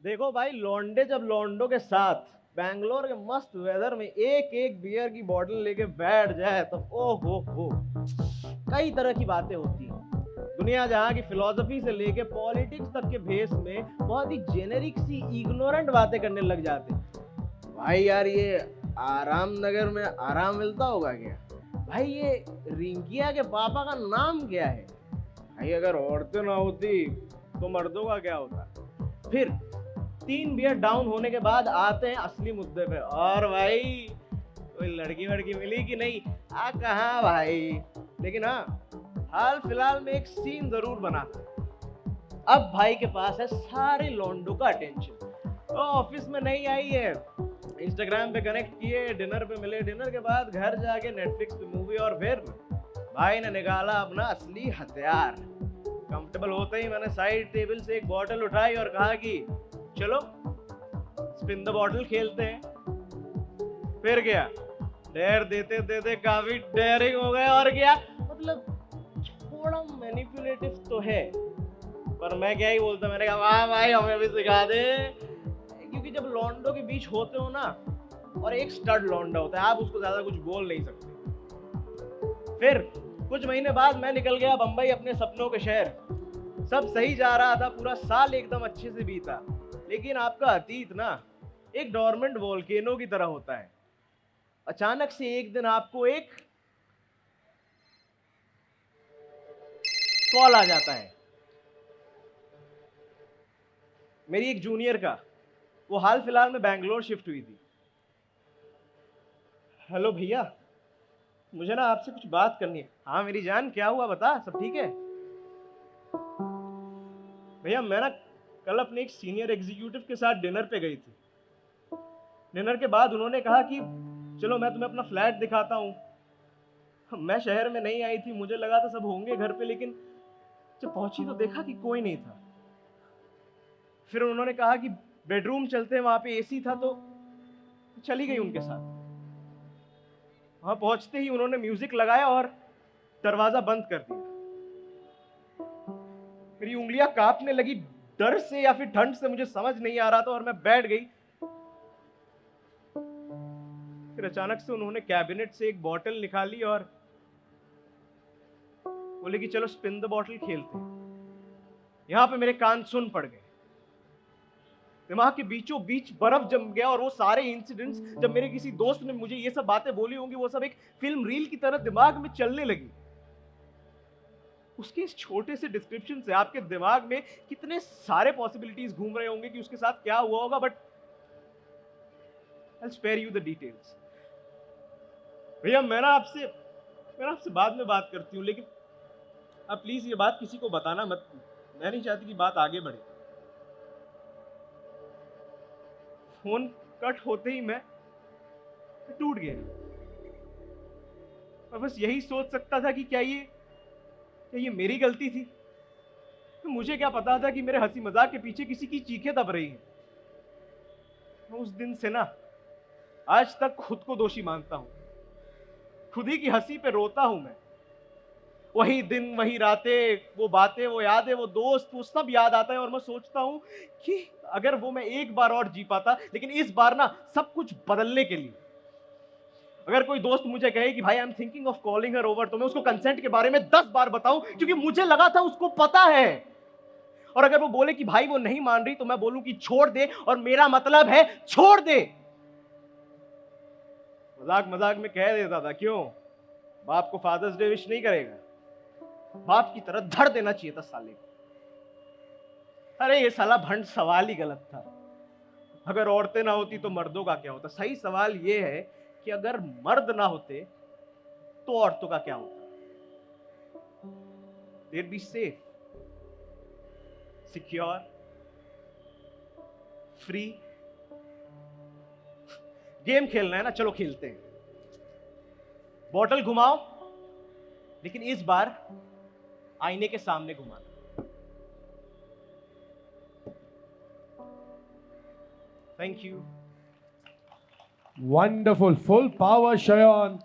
देखो भाई, लौंडे जब लौंडों के साथ बैंगलोर के मस्त वेदर में एक एक बियर की बोतल लेके बैठ जाए तो ओ हो, कई तरह की बातें होती हैं। दुनिया जहाँ की फिलोसफी से लेके पॉलिटिक्स तक के भेस में बहुत ही जेनेरिक सी इग्नोरेंट बातें करने लग जाते हैं। भाई यार, ये आराम नगर में आराम मिलता होगा क्या? भाई ये रिंकिया के पापा का नाम क्या है? भाई अगर औरतें ना होती तो मर्दों का क्या होता? फिर 3 बियर डाउन होने के बाद आते हैं असली मुद्दे पे। और भाई, कोई लड़की वड़की मिली कि नहीं? कहाँ भाई। लेकिन हाँ, हाल फिलहाल में एक सीन जरूर बना था। अब भाई के पास है सारे लौंडों का अटेंशन। तो ऑफिस में नहीं आई है, इंस्टाग्राम पे कनेक्ट किए, डिनर पे मिले, डिनर के बाद घर जाके नेटफ्लिक्स पे मूवी, और फिर भाई ने निकाला अपना असली हथियार। कंफर्टेबल होते ही मैंने साइड टेबल से एक बॉटल उठाई और कहा कि चलो स्पिन द बॉटल खेलते हैं। फिर क्या, डेयर देते देते काफी डेयरिंग हो गए। और क्या मतलब, थोड़ा मैनिपुलेटिव तो है, पर मैं क्या ही बोलता। मैंने कहा वाह भाई, हमें भी सिखा दे। क्योंकि जब लॉन्डो के बीच होते हो ना, और एक स्टड लॉन्डा होता है, आप उसको ज्यादा कुछ बोल नहीं सकते। फिर कुछ महीने बाद मैं निकल गया बंबई, अपने सपनों के शहर। सब सही जा रहा था, पूरा साल एकदम अच्छे से बीता। लेकिन आपका अतीत ना एक डोरमेंट वोल्केनो की तरह होता है। अचानक से एक दिन आपको एक कॉल आ जाता है, मेरी एक जूनियर का। वो हाल फिलहाल में बैंगलोर शिफ्ट हुई थी। हेलो भैया, मुझे ना आपसे कुछ बात करनी है। हाँ मेरी जान, क्या हुआ बता, सब ठीक है? भैया मैं ना कल अपने एक सीनियर एग्जीक्यूटिव के साथ डिनर पे गई थी। डिनर के बाद उन्होंने कहा कि चलो मैं तुम्हें अपना फ्लैट दिखाता हूँ। मैं शहर में नहीं आई थी, मुझे लगा था सब होंगे घर पे, लेकिन जब पहुंची तो देखा कि कोई नहीं था। फिर उन्होंने कहा कि बेडरूम चलते हैं, वहां पे एसी था, तो चली गई उनके साथ। वहां पहुंचते ही उन्होंने म्यूजिक लगाया और दरवाजा बंद कर दिया। मेरी उंगलियां कांपने लगी, डर से या फिर ठंड से मुझे समझ नहीं आ रहा था, और मैं बैठ गई। फिर अचानक से उन्होंने कैबिनेट से एक बॉटल निकाली और बोले कि चलो स्पिन द बॉटल खेलते हैं। यहां पे मेरे कान सुन पड़ गए, दिमाग के बीचों बीच बर्फ जम गया। और वो सारे इंसिडेंट्स, जब मेरे किसी दोस्त ने मुझे ये सब बातें बोली होंगी, वो सब एक फिल्म रील की तरह दिमाग में चलने लगी। उसके इस छोटे से डिस्क्रिप्शन से आपके दिमाग में कितने सारे पॉसिबिलिटीज घूम रहे होंगे कि उसके साथ क्या हुआ होगा, but I spare you the details. भैया मैं आपसे बाद में बात करती हूँ, लेकिन आप प्लीज ये बात किसी को बताना मत। मैं नहीं चाहती कि बात आगे बढ़े। फोन कट होते ही मैं टूट गया। मैं बस यही सोच सकता था कि क्या ये मेरी गलती थी? तो मुझे क्या पता था कि मेरे हंसी मजाक के पीछे किसी की चीखें दब रही हैं। मैं उस दिन से ना आज तक खुद को दोषी मानता हूं। खुद ही की हंसी पे रोता हूं मैं। वही दिन, वही रातें, वो बातें, वो यादें, वो दोस्त, वो सब याद आता है। और मैं सोचता हूं कि अगर वो मैं एक बार और जी पाता, लेकिन इस बार ना सब कुछ बदलने के लिए। अगर कोई दोस्त मुझे कहे कि भाई I am thinking of calling her over, तो मैं उसको कंसेंट के बारे में 10 बार बताऊं, क्योंकि मुझे लगा था उसको पता है। और अगर वो बोले कि भाई वो नहीं मान रही, तो मैं बोलूं कि छोड़ दे, और मेरा मतलब है छोड़ दे। मजाक मजाक में कह देता था, क्यों बाप को फादर्स डे विश नहीं करेगा? बाप की तरह धर देना चाहिए था साले को। अरे ये साला भंड सवाल ही गलत था। अगर औरतें ना होती तो मर्दों का क्या होता? सही सवाल ये है कि अगर मर्द ना होते तो औरतों का क्या होता? They'd be safe, secure, free। Game खेलना है ना, चलो खेलते हैं। बॉटल घुमाओ, लेकिन इस बार आईने के सामने घुमाना। Thank you. Wonderful. Full power, Shayan.